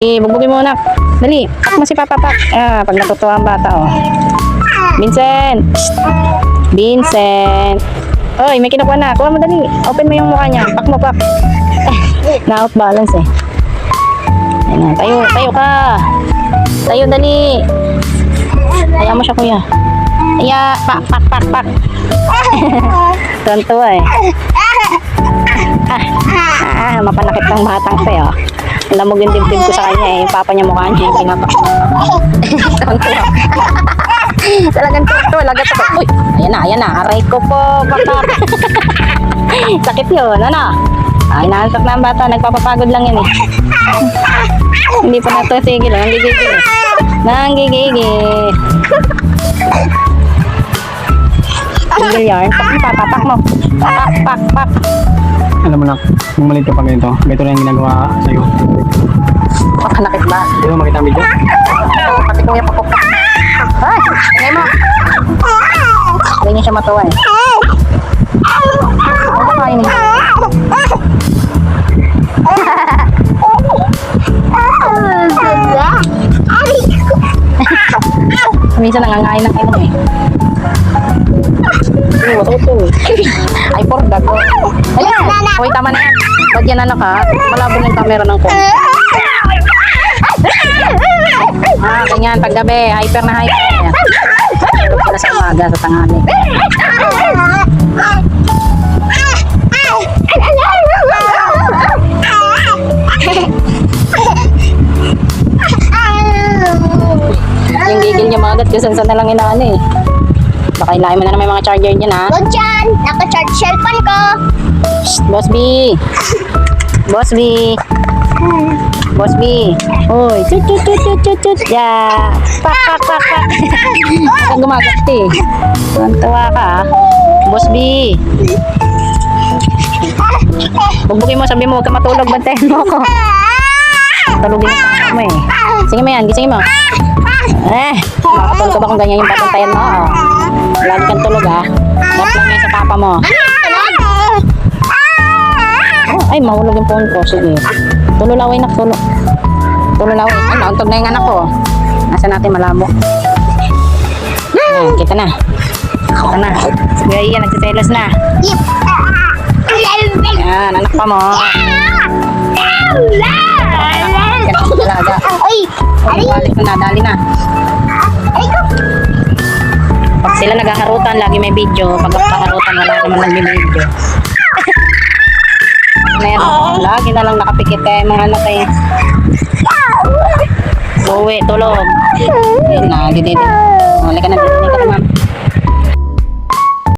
Bugbugin mo na. Dali. Pak mo si Papa Pak. Ah, pag natutuwa ang bata, oh. Vincent. Psst. Vincent. Oy, may kinukuha na. Kuha mo dali. Open mo yung mukha niya. Pak mo, pak. Na-out balance eh. Ayan, tayo. Tayo ka. Tayo, dali. Hayaan mo siya, kuya. Aya, pak, pak, pak, pak. Tuntua eh. Mapanakit ng batang to, oh. Lamog yung dibdib ko sa kanya eh. Yung papa niya mukha niya yung pinapak. Tuntua. Talagang tuntua. Lagat ako. Uy, ayan na. Aray ko po. Baka. Sakit yun, ano? Ay, naantok na ang bata. Nagpapapagod lang yun eh. Hindi pa natusigil. Nanggigigil eh. Nanggigigil. Tigil yarn. Papapak mo. Pak. Alam mo na, kung maliit ka pa ganito lang yung ginagawa sa'yo. Makanakit ba? Hindi mo makita ang video? Pati kong yung papok. Ay! Ingay mo! Hindi niya siya matuwa eh. Ano ba kainin? Minsan nangangain ng ilong eh. Hindi, matuto. Ay, pordag ko. Ayan! Uy, tama na yan. Ba't yan anak ha? Malabo na yung camera ng phone. Ah, ganyan. Paggabi, hyper na hyper. Ayan. Tulog sila sa umaga, sa tanghali. Yung gigil niya mga agad kasi saan na lang inaano eh. Baka ilahin mo na naman yung mga charger dyan ha. Huwag dyan! Naka-charge cellphone ko! Shh, Boss B! Boss B! Boss B! Uy! Chut! Yeah! Pak! Saan gumagati? Tuwa ka ha? Boss B! Bugbugin mo, sabi mo, huwag ka matulog, bantayan mo ako. Tulogin mo eh. Sige mo yan, gisingin mo. Makakatulog ka ba kung ganyan yung papantayan mo? Oh. Lagi kang tulog ha. Net lang yan sa papa mo. Oh, ay, mahulog yung phone ko. Sige. Tululawin na, tululawin. Ay, nauntog na yung anak ko. Nasa natin malabo. Ayan, kita na. Sige, iyan, nagsiselos na. Ayan, anak pa mo. Ganun talaga. Ay, balik na, dali na. Pag sila nagkakarutan, lagi may video. Pag nagkakarutan, wala naman nagbibideo. Lagi na lang nakapikit kaya mga anak eh. Uwi, tulog. Ayun na, dididi. Wala ka na, dididi ka na.